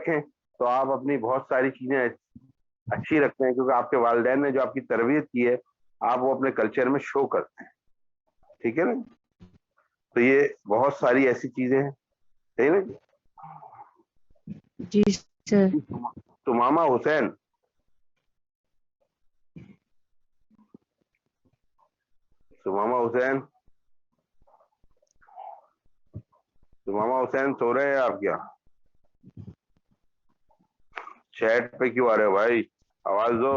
रखें तो आप अपनी बहुत सारी चीजें अच्छी रखते हैं, क्योंकि आपके वालिदैन ने जो आपकी तरबियत की है आप वो अपने कल्चर में शो करते हैं। ठीक है ना? तो ये बहुत सारी ऐसी चीजें हैं, सही ना? जी सर। तुमामा हुसैन, तुमामा हुसैन, तुमामा हुसैन सो रहे हैं आप क्या? चैट पे क्यों आ रहे हो भाई? आवाज दो।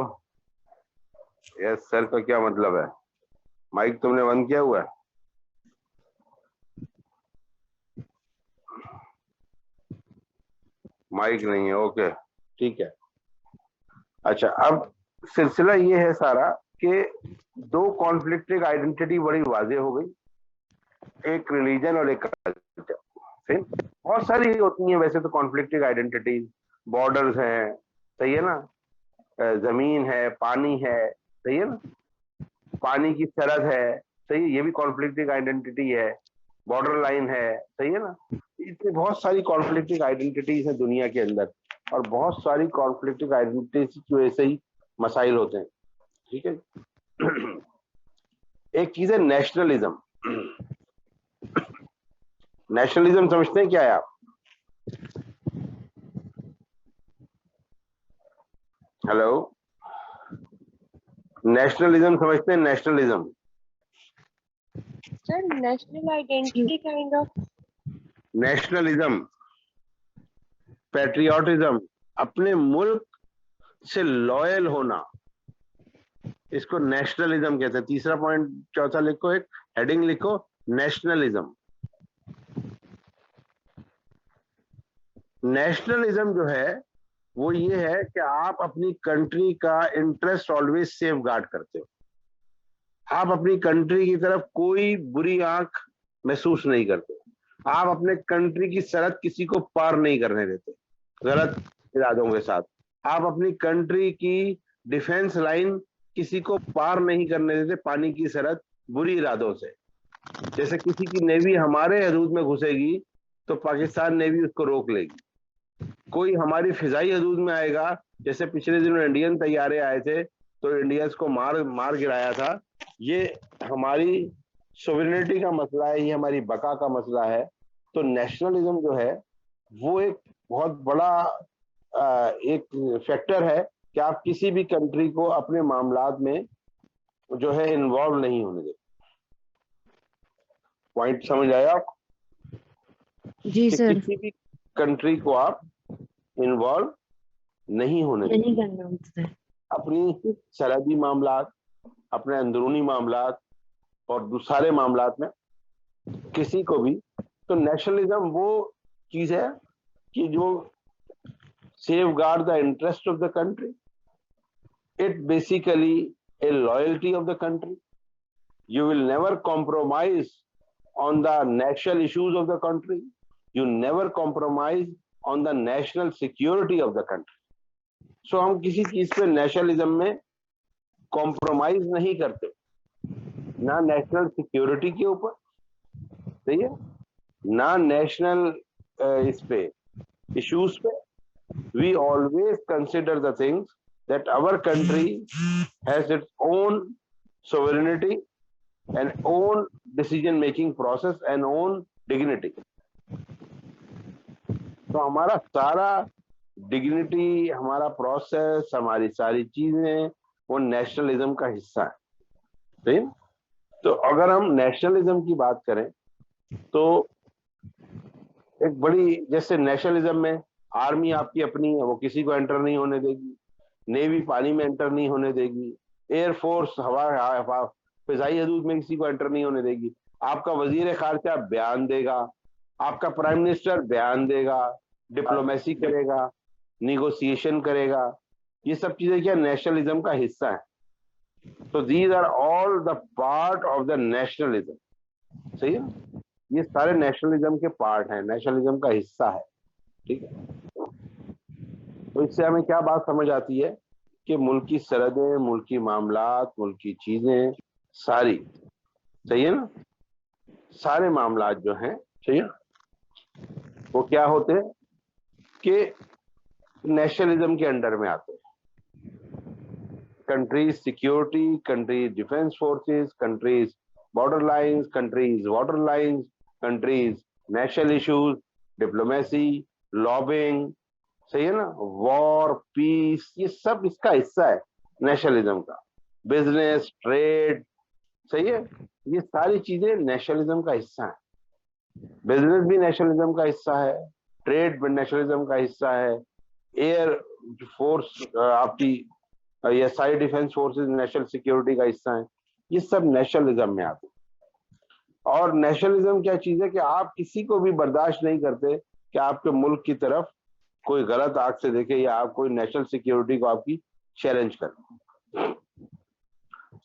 यस सर का क्या मतलब है? माइक तुमने बंद किया हुआ है? माइक नहीं है, ओके ठीक है। अच्छा, अब सिलसिला ये है सारा कि दो कॉन्फ्लिक्टिंग आइडेंटिटी बड़ी वाजे हो गई, एक रिलीजन और एक कल्चर। सही। बहुत सारी होती हैं वैसे तो कॉन्फ्लिक्टिंग आइडेंटिटीज, बॉर्डर्स हैं, सही है ना, जमीन है, पानी है, सही है ना, पानी की सरहद है, सही है, ये भी कॉन्फ्लिक्टिंग आइडेंटिटी है, बॉर्डर लाइन है, सही है ना। इतनी बहुत सारी कॉन्फ्लिक्टिंग आइडेंटिटीज है दुनिया के अंदर, और बहुत सारी कॉन्फ्लिक्टिंग आइडेंटिटीज की वजह से ही मसाइल होते हैं। ठीक है। एक चीज है नेशनलिज्म। नेशनलिज्म समझते हैं क्या है आप? हेलो, नेशनलिज्म समझते हैं? Nationalism, sir national identity kind of. Nationalism, patriotism, अपने मुल्क से लॉयल होना, इसको नेशनलिज्म कहते हैं। तीसरा पॉइंट, चौथा लिखो, एक हेडिंग लिखो, नेशनलिज्म। नेशनलिज्म जो है वो ये है कि आप अपनी कंट्री का इंटरेस्ट ऑलवेज सेफ गार्ड करते हो। आप अपनी कंट्री की तरफ कोई बुरी आंख महसूस नहीं करते। आप अपने कंट्री की सरहद किसी को पार नहीं करने देते गलत इरादों के साथ। आप अपनी कंट्री की डिफेंस लाइन किसी को पार नहीं करने देते, पानी की सरहद, बुरी इरादों से। जैसे किसी की नेवी हमारे हदूद में घुसेगी तो पाकिस्तान नेवी उसको रोक लेगी। कोई हमारी फिजाई हदूद में आएगा, जैसे पिछले दिनों इंडियन तैयारे आए थे तो इंडियंस को मार गिराया था, ये हमारी सोवरेनिटी का मसला है, ये हमारी बका का मसला है। तो नेशनलिज्म जो है वो एक बहुत बड़ा एक फैक्टर है कि आप किसी भी कंट्री को अपने मामलात में जो है इन्वॉल्व नहीं होने देते। पॉइंट समझ आया आप? जी कि सर। किसी भी कंट्री को आप इन्वॉल्व नहीं होने देते, नहीं करना होता है। अपनी सरहदी मामलात, अपने अंदरूनी मामलात और सारे मामलात में किसी को भी। तो नेशनलिज्म वो चीज है कि जो safeguard the interest of the country. It basically a loyalty of the country. You will never compromise on the national issues of the country. You never compromise on the national security of the country. So हम किसी चीज पे nationalism में compromise नहीं करते, ना national security के ऊपर, सही है, ना नेशनल इस पे इश्यूज पे। We always consider the things that our country has its own sovereignty and own decision making process and own dignity. तो हमारा सारा डिग्निटी, हमारा प्रोसेस, हमारी सारी चीजें वो नेशनलिज्म का हिस्सा है। सही। तो अगर हम नेशनलिज्म की बात करें तो एक बड़ी, जैसे नेशनलिज्म में आर्मी आपकी अपनी है, वो किसी को एंटर नहीं होने देगी, नेवी पानी में एंटर नहीं होने देगी, एयरफोर्स हवा फिजाई हदूद में किसी को एंटर नहीं होने देगी। आपका वजीर खारजा बयान देगा, आपका प्राइम मिनिस्टर बयान देगा, डिप्लोमेसी करेगा, निगोसिएशन करेगा। ये सब चीजें क्या नेशनलिज्म का हिस्सा है। तो these are all the part of the nationalism. सही है, ये सारे नेशनलिज्म के पार्ट हैं, नेशनलिज्म का हिस्सा है। ठीक है। तो इससे हमें क्या बात समझ आती है कि मुल्क की सरहदें, मुल्क की मामलात, मुल्क की चीजें सारी, सही है ना, सारे मामलात जो हैं, सही है, वो क्या होते हैं कि नेशनलिज्म के अंडर में आते हैं। Countries security, countries defence forces, countries border lines, countries water lines, countries national issues, diplomacy, lobbying, सही है ना, वॉर, पीस, ये सब इसका हिस्सा है नेशनलिज्म का। बिजनेस, ट्रेड, सही है, ये सारी चीजें नेशनलिज्म का हिस्सा है। बिजनेस भी नेशनलिज्म का हिस्सा है, ट्रेड भी नेशनलिज्म का हिस्सा है, एयर फोर्स आपकी ये सारी डिफेंस फोर्सेस नेशनल सिक्योरिटी का हिस्सा है। ये सब नेशनलिज्म में आते हैं। और नेशनलिज्म क्या चीज है कि आप किसी को भी बर्दाश्त नहीं करते कि आपके मुल्क की तरफ कोई गलत आंख से देखे या आप कोई नेशनल सिक्योरिटी को आपकी चैलेंज करे।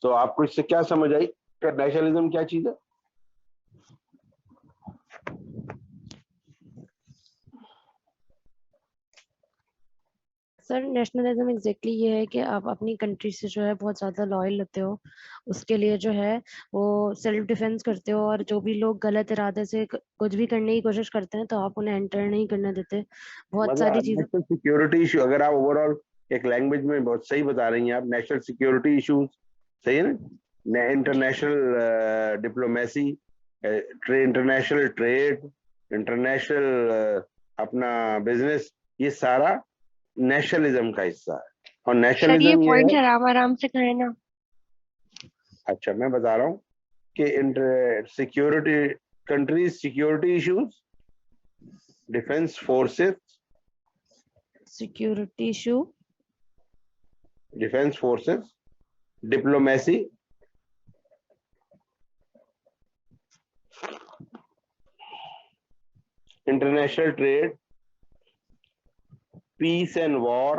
तो आपको इससे क्या समझ आई कि नेशनलिज्म क्या चीज है? सर नेशनलिज्म एग्जैक्टली ये है कि आप अपनी कंट्री से जो है बहुत ज्यादा लॉयल रहते हो, उसके लिए जो है वो सेल्फ डिफेंस करते हो, और जो भी लोग गलत इरादे से कुछ भी करने की कोशिश करते हैं तो आप उन्हें एंटर नहीं करने देते। बहुत सारी मतलब चीजें। नेशनल सिक्योरिटी इशू अगर आप ओवरऑल एक लैंग्वेज में बहुत सही बता रही हैं आप, नेशनल सिक्योरिटी इश्यूज, सही है ना, international diplomacy, international trade, international अपना बिजनेस, ये सारा नेशनलिज्म का हिस्सा है। और सर ये नेशनलिज्म ये पॉइंट है, आराम आराम से करें ना। अच्छा मैं बता रहा हूँ कि security, countries security issues, defence forces, security issue, defence forces, diplomacy, international trade, peace and war,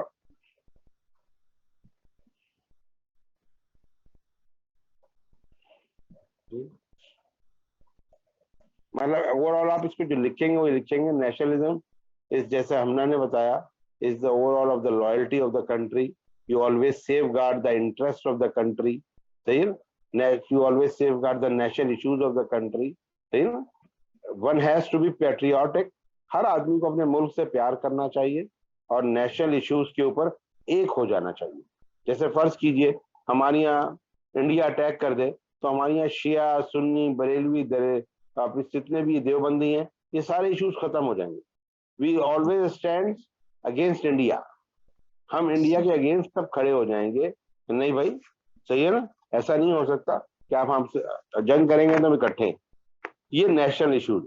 मतलब ओवरऑल आप इसको जो लिखेंगे वो लिखेंगे नेशनलिज्म इस, जैसे हमना ने बताया, is the overall of the loyalty of the country, you always safeguard the interest of the country, सही है ना, you always safeguard the national issues of the country, सही है ना, one has to be patriotic, हर आदमी को अपने मुल्क से प्यार करना चाहिए और नेशनल इश्यूज के ऊपर एक हो जाना चाहिए। जैसे फर्ज कीजिए हमारे यहाँ इंडिया अटैक कर दे तो हमारे यहाँ शिया, सुन्नी, बरेलवी, दरे, आप जितने भी देवबंदी हैं, ये सारे इश्यूज खत्म हो जाएंगे। We always stand against India, हम इंडिया के अगेंस्ट सब खड़े हो जाएंगे, नहीं भाई, सही है ना, ऐसा नहीं हो सकता कि आप हमसे जंग करेंगे तो हम इकट्ठे। ये नेशनल इश्यूज।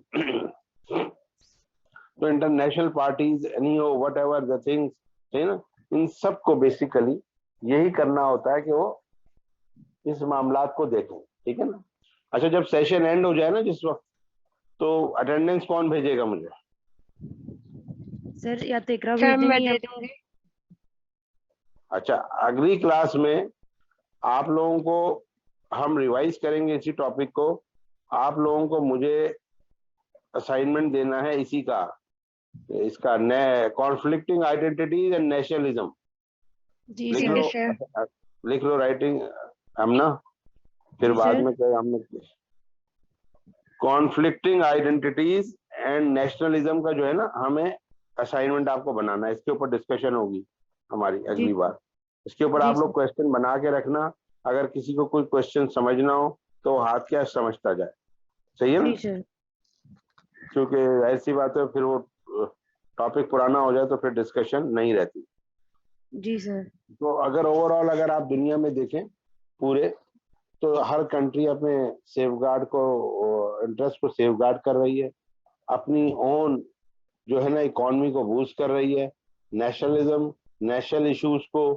तो इंटरनेशनल पार्टीज, एनी हो, वट एवर द थिंग्स, है ना, इन सब को बेसिकली यही करना होता है कि वो इस मामलात को देखें, ठीक है ना। अच्छा जब सेशन एंड हो जाए ना जिस वक्त, तो अटेंडेंस कौन भेजेगा मुझे? सर या तो इकरा सर भेज मैं देंगे या दे दूंगी। अच्छा अगली क्लास में आप लोगों को हम रिवाइज करेंगे इसी टॉपिक को। आप लोगों को मुझे असाइनमेंट देना है इसी का, इसका कॉन्फ्लिक्टिंग आइडेंटिटीज एंड नेशनलिज्म। जी लिख ठीक लो, है सर। लिख लो राइटिंग, हम ना फिर जी बाद सर। में क्या हमने कॉन्फ्लिक्टिंग आइडेंटिटीज एंड नेशनलिज्म का जो है ना, हमें असाइनमेंट आपको बनाना है, इसके ऊपर डिस्कशन होगी हमारी जी अगली बार। इसके ऊपर जी आप लोग सर। क्वेश्चन बना के रखना, अगर किसी को कोई क्वेश्चन समझना हो तो वो हाथ क्या समझता जाए, सही है ना, जी सर। क्योंकि ऐसी बात है फिर वो टॉपिक पुराना हो जाए तो फिर डिस्कशन नहीं रहती। जी सर। तो अगर ओवरऑल अगर आप दुनिया में देखें पूरे, तो हर कंट्री अपने सेफगार्ड को, इंटरेस्ट को सेफगार्ड कर रही है, अपनी ओन जो है ना इकोनॉमी को बूस्ट कर रही है, नेशनलिज्म, नेशनल इश्यूज को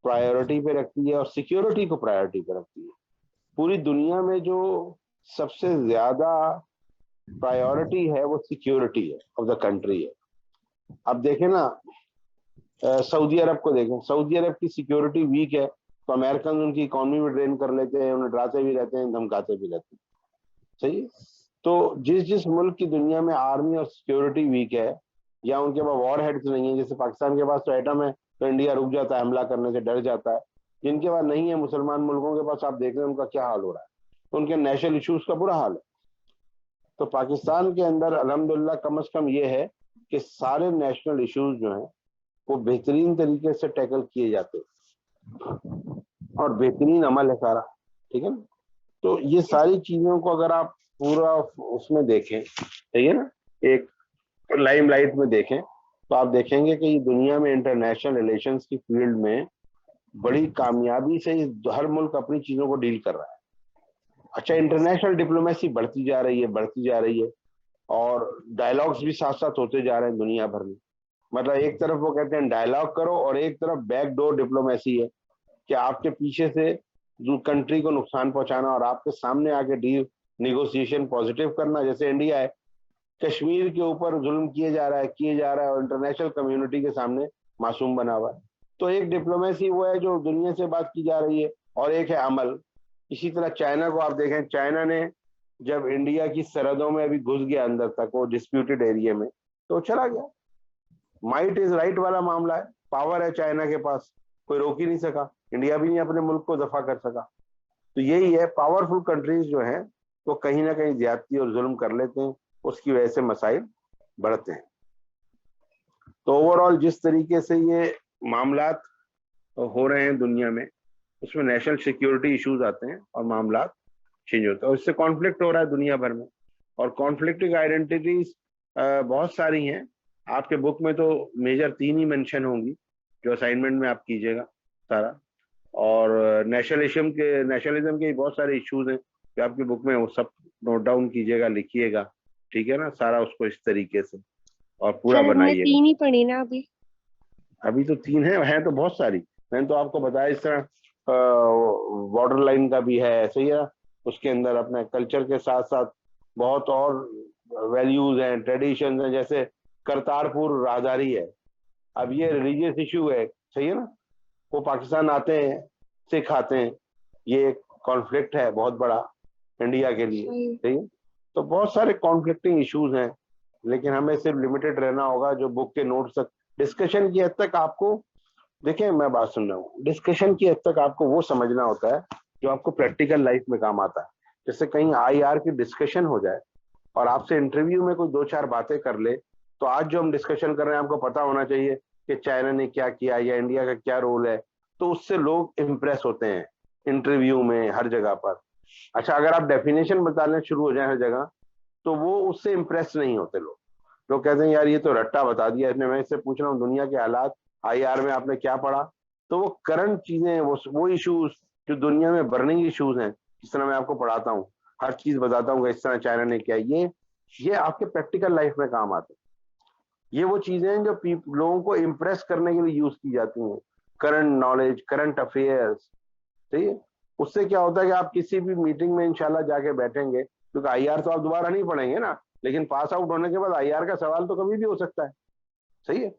प्रायोरिटी पे रखती है और सिक्योरिटी को प्रायोरिटी पे रखती है। पूरी दुनिया में जो सबसे ज्यादा प्रायोरिटी है वो सिक्योरिटी है ऑफ द कंट्री है। अब देखें ना, सऊदी अरब को देखें, सऊदी अरब की सिक्योरिटी वीक है तो अमेरिकन उनकी इकोनॉमी में ड्रेन कर लेते हैं, उन्हें डराते भी रहते हैं, धमकाते भी रहते हैं, सही है। तो जिस जिस मुल्क की दुनिया में आर्मी और सिक्योरिटी वीक है या उनके पास वॉर हेड्स नहीं है, जैसे पाकिस्तान के पास तो एटम है तो इंडिया रुक जाता है, हमला करने से डर जाता है, जिनके पास नहीं है, मुसलमान मुल्कों के पास आप देख रहे हैं उनका क्या हाल हो रहा है, तो उनके नेशनल इश्यूज का बुरा हाल है। तो पाकिस्तान के अंदर अल्हम्दुलिल्लाह कम से कम ये है कि सारे नेशनल इश्यूज जो हैं वो बेहतरीन तरीके से टैकल किए जाते और बेहतरीन अमल है सारा, ठीक है ना। तो ये सारी चीजों को अगर आप पूरा उसमें देखें, सही है ना, एक लाइमलाइट में देखें, तो आप देखेंगे कि ये दुनिया में इंटरनेशनल रिलेशंस की फील्ड में बड़ी कामयाबी से हर मुल्क अपनी चीजों को डील कर रहा है। अच्छा, इंटरनेशनल डिप्लोमेसी बढ़ती जा रही है और डायलॉग्स भी साथ साथ होते जा रहे हैं दुनिया भर में। मतलब एक तरफ वो कहते हैं डायलॉग करो और एक तरफ बैकडोर डिप्लोमेसी है कि आपके पीछे से जो कंट्री को नुकसान पहुंचाना और आपके सामने आके डील निगोशिएशन पॉजिटिव करना। जैसे इंडिया है, कश्मीर के ऊपर जुल्म किए जा रहा है और इंटरनेशनल कम्युनिटी के सामने मासूम बना हुआ है। तो एक डिप्लोमेसी वो है जो दुनिया से बात की जा रही है और एक है अमल। इसी तरह चाइना को आप देखें, चाइना ने जब इंडिया की सरहदों में अभी घुस गया अंदर तक, वो डिस्प्यूटेड एरिया में, तो चला गया। माइट इज राइट वाला मामला है, पावर है चाइना के पास, कोई रोक ही नहीं सका, इंडिया भी नहीं अपने मुल्क को दफा कर सका। तो यही है, पावरफुल कंट्रीज जो हैं वो कहीं ना कहीं ज्यादती और जुल्म कर लेते हैं, उसकी वजह से मसाइल बढ़ते हैं। तो ओवरऑल जिस तरीके से ये मामलात हो रहे हैं दुनिया में, उसमें नेशनल सिक्योरिटी इश्यूज आते हैं और मामलात चेंज होता है और इससे कॉन्फ्लिक्ट हो रहा है दुनिया भर में। और कॉन्फ्लिक्टिंग आइडेंटिटीज बहुत सारी हैं। आपके बुक में तो मेजर 3 ही मेंशन होंगी जो असाइनमेंट में आप कीजिएगा सारा। और नेशनलिज्म के बहुत सारे इश्यूज हैं जो आपकी बुक में, वो सब नोट डाउन कीजिएगा, लिखिएगा, ठीक है ना, सारा उसको इस तरीके से और पूरा बनाइएगा। 3 ही पढ़ी ना अभी तो 3 है तो बहुत सारी। मैंने तो आपको बताया इस तरह बॉर्डर लाइन का भी है, सही है। उसके अंदर अपने कल्चर के साथ साथ बहुत और वैल्यूज हैं, ट्रेडिशंस हैं। जैसे करतारपुर राहदारी है, अब ये रिलीजियस इशू है, सही है ना। वो पाकिस्तान आते हैं, सिख आते हैं, ये एक कॉन्फ्लिक्ट है बहुत बड़ा इंडिया के लिए, सही है। तो बहुत सारे कॉन्फ्लिक्टिंग इश्यूज हैं, लेकिन हमें सिर्फ लिमिटेड रहना होगा जो बुक के नोट्स तक। डिस्कशन की हद तक आपको, देखिए मैं बात सुन रहा हूँ, डिस्कशन की हद तक आपको वो समझना होता है जो आपको प्रैक्टिकल लाइफ में काम आता है। जैसे कहीं IR की डिस्कशन हो जाए और आपसे इंटरव्यू में कोई 2-4 बातें कर ले, तो आज जो हम डिस्कशन कर रहे हैं आपको पता होना चाहिए कि चाइना ने क्या किया या इंडिया का क्या रोल है। तो उससे लोग इंप्रेस होते हैं इंटरव्यू में, हर जगह पर। अच्छा, अगर आप डेफिनेशन बताने शुरू हो जाए हर जगह, तो वो उससे इंप्रेस नहीं होते लोग। लोग कहते हैं यार ये तो रट्टा बता दिया इसने। मैं इससे पूछ रहा हूँ दुनिया के हालात, IR में आपने क्या पढ़ा? तो वो करंट चीजें, वो इश्यूज जो दुनिया में बर्निंग इश्यूज हैं, जिस तरह मैं आपको पढ़ाता हूँ, हर चीज बताता हूँ इस तरह चाइना ने किया, ये आपके प्रैक्टिकल लाइफ में काम आते हैं। ये वो चीजें हैं जो लोगों को इम्प्रेस करने के लिए यूज की जाती हैं। करंट नॉलेज, करंट अफेयर्स, ठीक है। उससे क्या होता है कि आप किसी भी मीटिंग में इंशाल्लाह जाके बैठेंगे, क्योंकि IR तो आप दोबारा नहीं पढ़ेंगे ना, लेकिन पास आउट होने के बाद IR का सवाल तो कभी भी हो सकता है, सही है।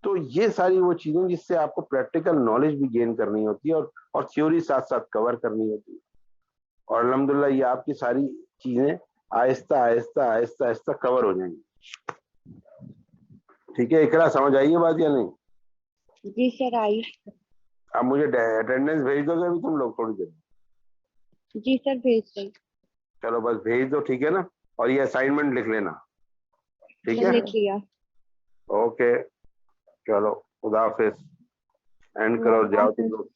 तो ये सारी वो चीजें जिससे आपको प्रैक्टिकल नॉलेज भी गेन करनी होती है और थ्योरी साथ साथ कवर करनी होती है। और अल्हम्दुलिल्लाह ये आपकी सारी चीजें आहिस्ता आहिस्ता आहिस्ता आहिस्ता कवर हो जाएंगी। ठीक है, इकरा समझ आई है बात या नहीं? जी सर, आई। अब मुझे अटेंडेंस भेज दोगे अभी तुम लोग थोड़ी देर? जी सर, भेज दें। चलो बस भेज दो, ठीक है ना। और ये असाइनमेंट लिख लेना, ठीक है। लिख लिया। ओके, चलो खुदा हाफिज, एंड करो, जाओ तुम लोग।